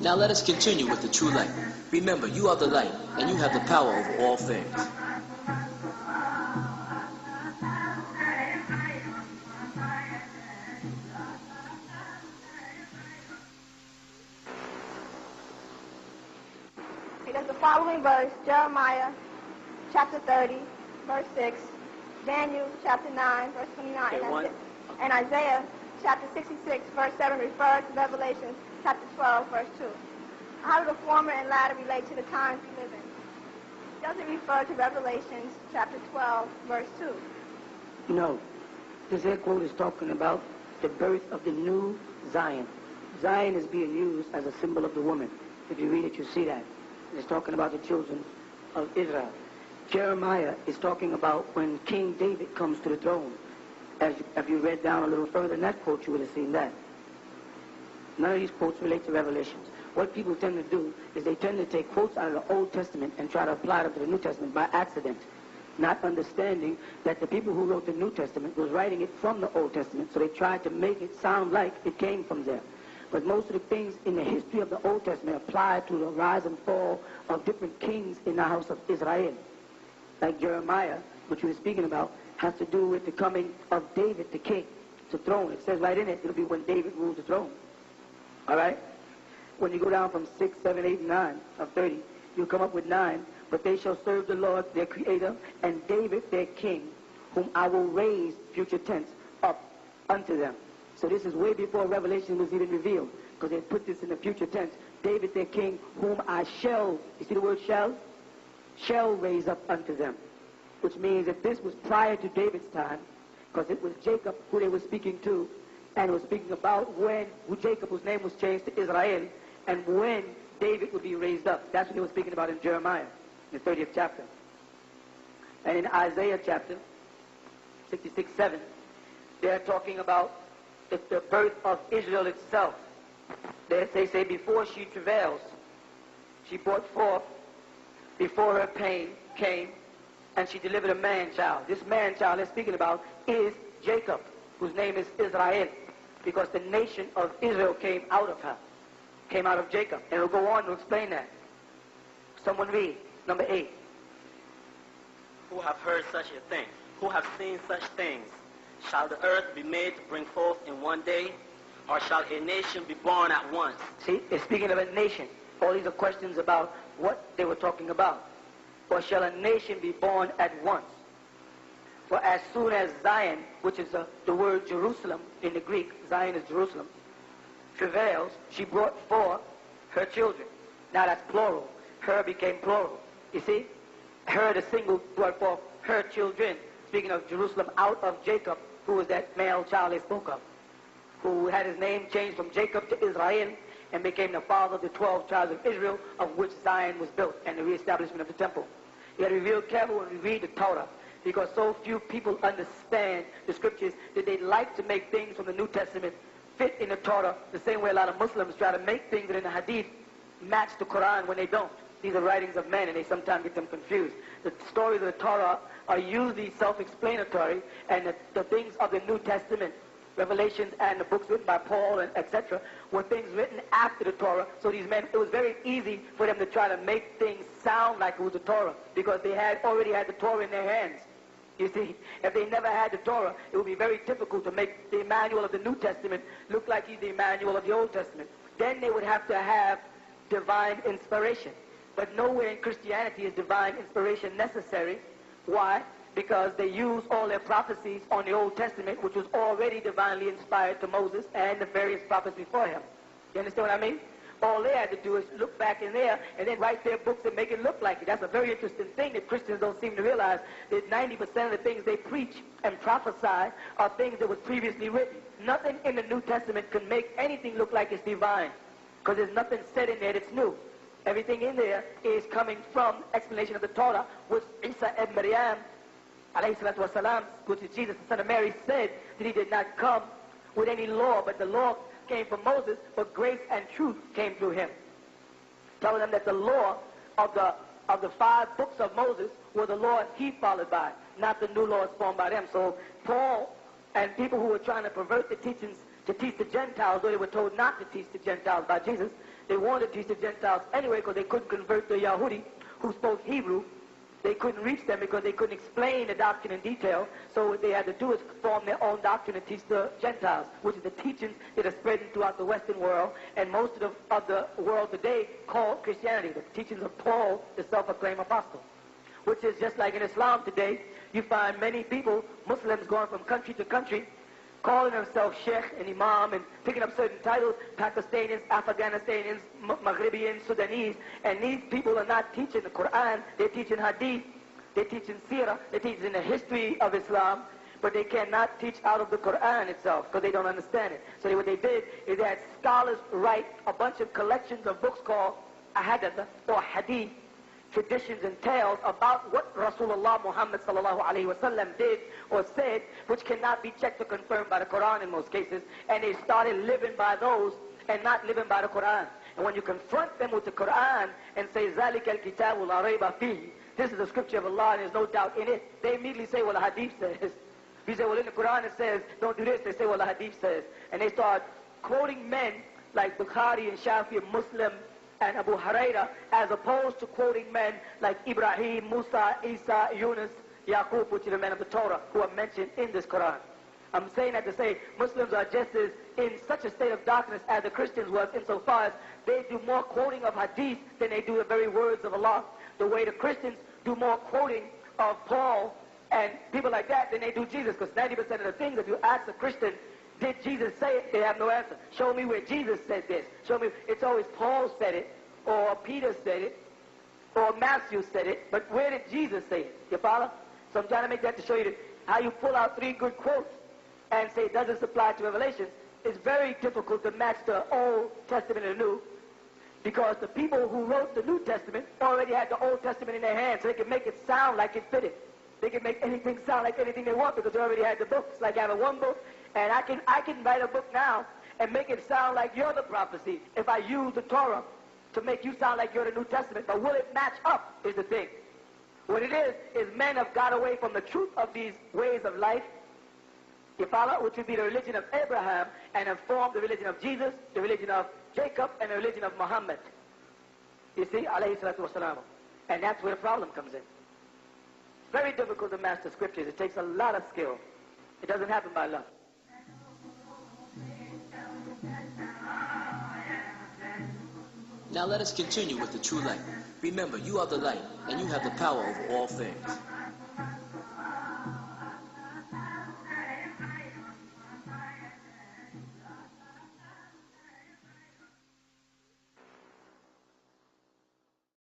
Now let us continue with the true light. Remember, you are the light, and you have the power over all things. Because the following verse, Jeremiah chapter 30, verse 6, Daniel chapter 9, verse 29, and Isaiah chapter 66, verse 7 refers to Revelation chapter 12, verse 2. How do the former and latter relate to the times we live in? Does it refer to Revelation chapter 12, verse 2? No. This here quote is talking about the birth of the new Zion. Zion is being used as a symbol of the woman. If you read it, you see that. It's talking about the children of Israel. Jeremiah is talking about when King David comes to the throne. If you read down a little further in that quote, you would have seen that. None of these quotes relate to Revelations. What people tend to do is they tend to take quotes out of the Old Testament and try to apply them to the New Testament by accident, not understanding that the people who wrote the New Testament was writing it from the Old Testament, so they tried to make it sound like it came from there. But most of the things in the history of the Old Testament apply to the rise and fall of different kings in the house of Israel. Like Jeremiah, which we were speaking about, has to do with the coming of David, the king, to throne. It says right in it, it'll be when David rules the throne. All right? When you go down from 6, 7, 8, and 9 of 30, you come up with 9. But they shall serve the Lord, their creator, and David, their king, whom I will raise, future tense, up unto them. So this is way before Revelation was even revealed, because they put this in the future tense. David, their king, whom I shall, you see the word shall? Shall raise up unto them. Which means that this was prior to David's time, because it was Jacob who they were speaking to, and it was speaking about when Jacob, whose name was changed to Israel, and when David would be raised up. That's what they were speaking about in Jeremiah, the 30th chapter. And in Isaiah chapter 66, 7, they're talking about the birth of Israel itself. They say, before she travails, she brought forth, before her pain came, and she delivered a man-child. This man-child they're speaking about is Jacob, whose name is Israel, because the nation of Israel came out of her, came out of Jacob. And it'll go on to explain that. Someone read, number 8. Who have heard such a thing? Who have seen such things? Shall the earth be made to bring forth in one day? Or shall a nation be born at once? See, it's speaking of a nation. All these are questions about what they were talking about. Or shall a nation be born at once? For as soon as Zion, which is the word Jerusalem in the Greek, Zion is Jerusalem, travails, she brought forth her children. Now that's plural. Her became plural. You see? Her, the single, brought forth her children. Speaking of Jerusalem, out of Jacob, who was that male child they spoke of, who had his name changed from Jacob to Israel and became the father of the 12 tribes of Israel, of which Zion was built, and the reestablishment of the temple. You got to be real careful when we read the Torah, because so few people understand the scriptures that they like to make things from the New Testament fit in the Torah the same way a lot of Muslims try to make things that in the Hadith match the Quran when they don't. These are writings of men, and they sometimes get them confused. The stories of the Torah are usually self-explanatory, and the things of the New Testament, Revelations and the books written by Paul and etc., were things written after the Torah. So these men, it was very easy for them to try to make things sound like it was the Torah, because they had already had the Torah in their hands. You see, if they never had the Torah, it would be very difficult to make the Emmanuel of the New Testament look like he's the Emmanuel of the Old Testament. Then they would have to have divine inspiration. But nowhere in Christianity is divine inspiration necessary. Why? Because they use all their prophecies on the Old Testament, which was already divinely inspired to Moses and the various prophets before him. You understand what I mean? All they had to do is look back in there and then write their books and make it look like it. That's a very interesting thing that Christians don't seem to realize, that 90% of the things they preach and prophesy are things that was previously written. Nothing in the New Testament can make anything look like it's divine, because there's nothing said in there that's new. Everything in there is coming from explanation of the Torah, which Isa ibn Maryam, alayhi salatu wasalam, which is Jesus, the son of Mary, said that he did not come with any law, but the law came from Moses, but grace and truth came through him. Telling them that the law of the 5 books of Moses were the law he followed by, not the new laws formed by them. So Paul and people who were trying to pervert the teachings to teach the Gentiles, though they were told not to teach the Gentiles by Jesus. They wanted to teach the Gentiles anyway because they couldn't convert the Yahudi who spoke Hebrew. They couldn't reach them because they couldn't explain the doctrine in detail. So what they had to do is form their own doctrine and teach the Gentiles, which is the teachings that are spreading throughout the Western world and most of the world today called Christianity, the teachings of Paul, the self-acclaimed apostle. Which is just like in Islam today, you find many people, Muslims, going from country to country, calling themselves Sheikh and Imam and picking up certain titles, Pakistanians, Afghanistanians, Maghribians, Sudanese, and these people are not teaching the Quran, they're teaching Hadith, they're teaching Sirah, they're teaching the history of Islam, but they cannot teach out of the Quran itself because they don't understand it. So what they did is they had scholars write a bunch of collections of books called Ahadith or Hadith, traditions and tales about what Rasulullah Muhammad sallallahu alaihi wasallam did or said, which cannot be checked or confirmed by the Quran in most cases, and they started living by those and not living by the Quran. And when you confront them with the Quran and say, ذَلِكَ الْكِتَابُ لَا رَيْبَ فِيهِ, this is the scripture of Allah and there's no doubt in it, they immediately say, well, the Hadith says. If you say, well, in the Quran it says, don't do this, they say, well, the Hadith says. And they start quoting men like Bukhari and Shafi and Muslim and Abu Huraira, as opposed to quoting men like Ibrahim, Musa, Isa, Yunus, Yaqub, which are the men of the Torah, who are mentioned in this Quran. I'm saying that to say Muslims are just as in such a state of darkness as the Christians was, insofar as they do more quoting of hadith than they do the very words of Allah. The way the Christians do more quoting of Paul and people like that than they do Jesus, because 90% of the things, if you ask a Christian, did Jesus say it? They have no answer. Show me where Jesus said this. Show me. It's always Paul said it, or Peter said it, or Matthew said it, but where did Jesus say it? You follow? So I'm trying to make that to show you that how you pull out 3 good quotes and say it doesn't apply to Revelation. It's very difficult to match the Old Testament and the New, because the people who wrote the New Testament already had the Old Testament in their hands, so they can make it sound like it fitted. They can make anything sound like anything they want because they already had the book. It's like having one book, and I can write a book now and make it sound like you're the prophecy if I use the Torah to make you sound like you're the New Testament. But will it match up is the thing. What it is men have got away from the truth of these ways of life, you follow, which would be the religion of Abraham, and have formed the religion of Jesus, the religion of Jacob, and the religion of Muhammad. You see, alayhi salatu wasalam. And that's where the problem comes in. It's very difficult to master scriptures. It takes a lot of skill. It doesn't happen by luck. Now let us continue with the true light. Remember, you are the light, and you have the power over all things.